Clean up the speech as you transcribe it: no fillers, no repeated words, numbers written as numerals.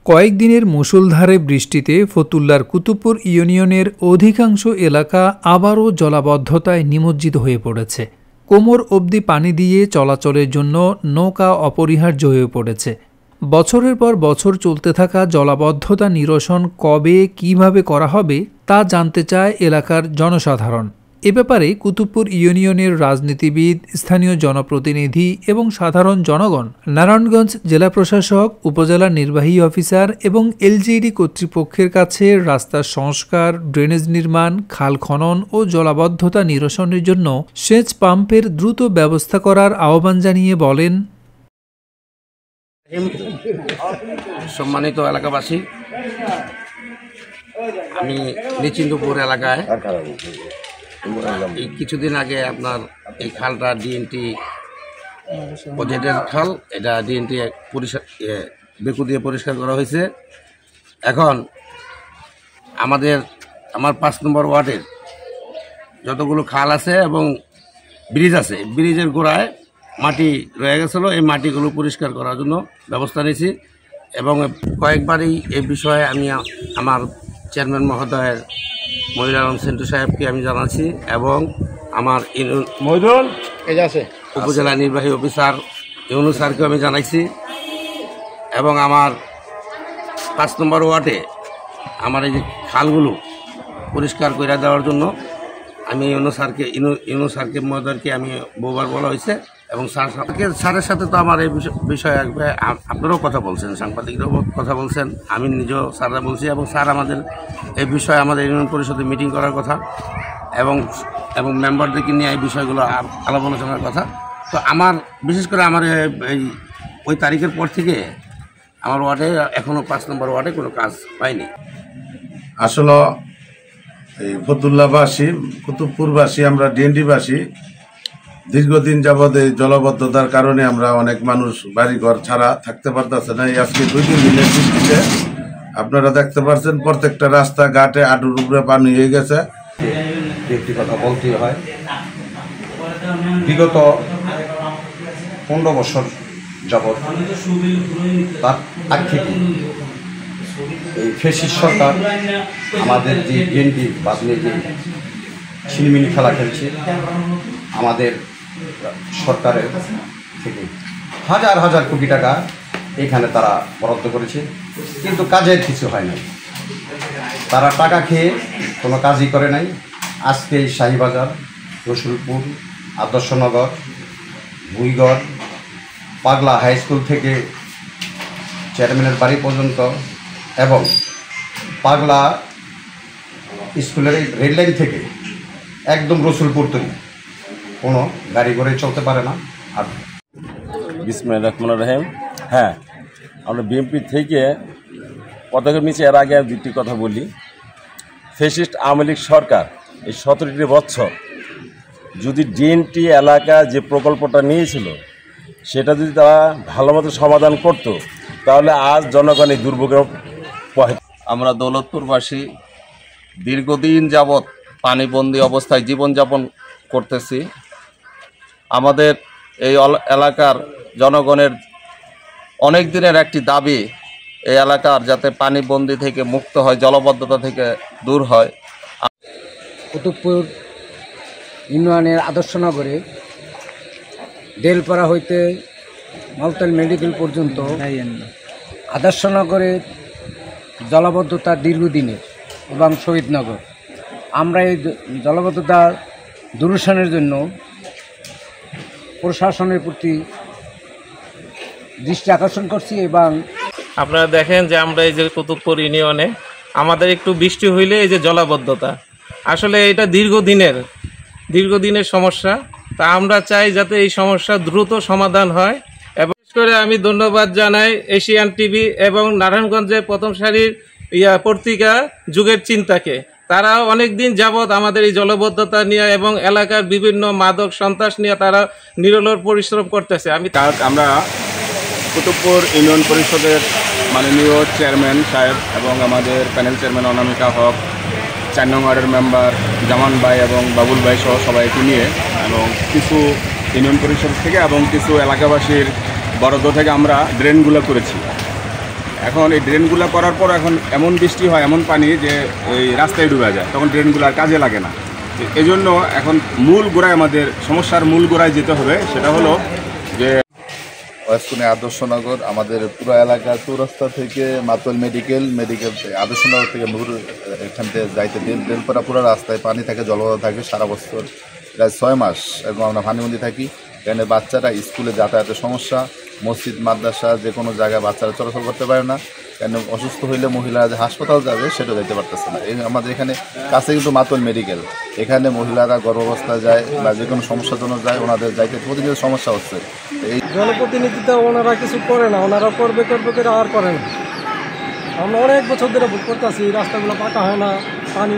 কয়েকদিনের মুষলধারে বৃষ্টিতে ফতুল্লার কুতুবপুর ইউনিয়নের অধিকাংশ এলাকা আবারও জলাবদ্ধতায় নিমজ্জিত হয়ে পড়েছে। কোমর অবধি পানি দিয়ে চলাচলের জন্য নৌকা অপরিহার্য হয়ে পড়েছে। বছরের পর বছর চলতে থাকা জলাবদ্ধতা নিরসন কবে কিভাবে করা হবে তা জানতে চায় এলাকার জনসাধারণ। এ ব্যাপারে কুতুবপুর ইউনিয়নের রাজনীতিবিদ, স্থানীয় জনপ্রতিনিধি এবং সাধারণ জনগণ নারায়ণগঞ্জ জেলা প্রশাসক, উপজেলা নির্বাহী অফিসার এবং এলজিইডি কর্তৃপক্ষের কাছে রাস্তার সংস্কার, ড্রেনেজ নির্মাণ, খাল খনন ও জলাবদ্ধতা নিরসনের জন্য সেচ পাম্পের দ্রুত ব্যবস্থা করার আহ্বান জানিয়ে বলেন, সম্মানিত এলাকাবাসী, আমি নিচিন্দপুর এলাকায় কিছুদিন আগে আপনার এই খালটা ডিএনটি প্রজেক্টের খাল, এটা ডিএনটি বেকু দিয়ে পরিষ্কার করা হয়েছে। এখন আমার 5 নম্বর ওয়ার্ডের যতগুলো খাল আছে এবং ব্রিজ আছে, ব্রিজের গোড়ায় মাটি রয়ে গেছিলো, এই মাটিগুলো পরিষ্কার করার জন্য ব্যবস্থা নিয়েছি এবং কয়েকবারই এই বিষয়ে আমি আমার চেয়ারম্যান মহোদয়ের মহিলা আলম সেন্টু সাহেবকে আমি জানাচ্ছি এবং আমার উপজেলা নির্বাহী অফিসার ইউনুস স্যারকেও আমি জানাইছি এবং আমার 5 নম্বর ওয়ার্ডে আমার এই যে খালগুলো পরিষ্কার করে দেওয়ার জন্য আমি ইউনুস স্যারকে মহোদয়কে আমি বহুবার বলা হয়েছে এবং স্যারের সাথে তো আমার এই বিষয়ে আপনারাও কথা বলছেন, সাংবাদিকরাও কথা বলছেন, আমি নিজেও স্যাররা বলছি এবং স্যার আমাদের এই বিষয়ে আমাদের ইউনিয়ন পরিষদে মিটিং করার কথা এবং মেম্বারদেরকে নিয়ে এই বিষয়গুলো আলাপ আলোচনার কথা। তো আমার বিশেষ করে আমার এই ওই তারিখের পর থেকে আমার ওয়ার্ডে এখনও 5 নম্বর ওয়ার্ডে কোনো কাজ পাইনি। আসলে এই ফতুল্লাবাসী, কুতুবপুরবাসী, আমরা ডিএনডিবাসী দীর্ঘদিন যাবৎ এই জলবদ্ধতার কারণে আমরা অনেক মানুষ বাড়িঘর ছাড়া থাকতে পারতেছে না। আজকে 2-3 দিনের বৃষ্টিতে আপনারা দেখতে পাচ্ছেন প্রত্যেকটা রাস্তা ঘাটে হাঁটুর উপরে পানি হয়ে গেছে। একটি কথা বলতে হয়, বিগত 15 বছর যাবৎ তার আগ থেকে এই ফ্যাসিস্ট সরকার আমাদের যে ডিএনডি বাদলে যে ছিনিমিনি খেলা খেলছে, আমাদের সরকারের থেকে হাজার হাজার কোটি টাকা এখানে তারা বরাদ্দ করেছে, কিন্তু কাজের কিছু হয় নাই। তারা টাকা খেয়ে কোনো কাজই করে নাই। আজকে এই শাহীবাজার, রসুলপুর, আদর্শনগর, ভুইগড়, পাগলা হাই স্কুল থেকে চেয়ারম্যানের বাড়ি পর্যন্ত এবং পাগলা স্কুলের রেললাইন থেকে একদম রসুলপুর তৈরি কোনো গাড়ি ঘোড়ে চলতে পারে না। আর বিসমিল্লাহির রহমানির রহিম। হ্যাঁ, আমরা বিএনপি থেকে পদক্ষেপ নিচ্ছি। এর আগে 2টি কথা বলি। ফ্যাসিস্ট আওয়ামী লীগ সরকার এই 17টি বছর যদি ডিএনটি এলাকা যে প্রকল্পটা নিয়েছিল সেটা যদি তারা ভালো মতো সমাধান করত, তাহলে আজ জনগণ এই দুর্ভোগের। আমরা দৌলতপুরবাসী দীর্ঘদিন যাবৎ পানিবন্দী অবস্থায় জীবনযাপন করতেছি। আমাদের এই এলাকার জনগণের অনেক দিনের একটি দাবি, এই এলাকার যাতে পানিবন্দী থেকে মুক্ত হয়, জলবদ্ধতা থেকে দূর হয়। কুতুবপুর ইউনিয়নের আদর্শনগরে দেলপাড়া হইতে মালতাল মেডিকেল পর্যন্ত আদর্শনগরের জলাবদ্ধতা দীর্ঘদিনের এবং শহীদনগর। আমরা এই জলাবদ্ধতা দূরীকরণের জন্য প্রশাসনের প্রতি দৃষ্টি আকর্ষণ করছি এবং আপনারা দেখেন যে আমরা এই যে কুতুবপুর ইউনিয়নে আমাদের একটু বৃষ্টি হইলে এই যে জলাবদ্ধতা, আসলে এটা দীর্ঘদিনের সমস্যা। তা আমরা চাই যাতে এই সমস্যা দ্রুত সমাধান হয়। এবং বিশেষ করে আমি ধন্যবাদ জানাই এশিয়ান টিভি এবং নারায়ণগঞ্জের প্রথম সারির পত্রিকা যুগের চিন্তাকে। তারা অনেক দিন যাবৎ আমাদের এই জলবদ্ধতা নিয়ে এবং এলাকার বিভিন্ন মাদক সন্ত্রাস নিয়ে তারা নিরলস পরিশ্রম করতেছে। আমরা কুতুবপুর ইউনিয়ন পরিষদের মাননীয় চেয়ারম্যান সাহেব এবং আমাদের প্যানেল চেয়ারম্যান অনামিকা হক, 4 নং ওয়ার্ডের মেম্বার জামান ভাই এবং বাবুল ভাই সহ সবাইকে নিয়ে এবং কিছু ইউনিয়ন পরিষদ থেকে এবং কিছু এলাকাবাসীর বরাদ্দ থেকে আমরা ড্রেনগুলো করেছি। এখন এই ড্রেনগুলো করার পর এখন এমন বৃষ্টি হয়, এমন পানি যে এই রাস্তায় ডুবে যায়, তখন ড্রেনগুলো আর কাজে লাগে না। এই জন্য এখন মূল গোড়ায়, আমাদের সমস্যার মূল গোড়ায় যেতে হবে। সেটা হলো যে ওয়াসকুনি আদর্শনগর, আমাদের পুরো এলাকার চৌরাস্তা থেকে মাতোয়াল মেডিকেল আদর্শনগর থেকে নূর এখান থেকে যাইতে বেলপাড়া পুরো রাস্তায় পানি থাকে, জলবায়ু থাকে সারা বছর, প্রায় 6 মাস এবং আমরা পানিবন্দি থাকি। এখানে বাচ্চারা স্কুলে যাতায়াতের সমস্যা, মসজিদ মাদ্রাসা যে কোনো জায়গায় বাচ্চারা চলাচল করতে পারে না। কেন অসুস্থ হইলে মহিলারা যে হাসপাতাল যাবে সেটা যেতে পারতেছে না। এই আমাদের এখানে কাছে কিন্তু মাতোয়াল মেডিকেল, এখানে মহিলারা গর্ভাবস্থা যায় বা যে কোনো সমস্যার জন্য যায়, ওনাদের যাইতে প্রতিনিয়ত সমস্যা হচ্ছে। এই জনপ্রতিনিধিত্ব ওনারা কিছু করে না, ওনারা করবে করে আর করে না। আমরা অনেক বছর ধরে ভোগ করতেছি, রাস্তাগুলো পাকা হয় না, পানি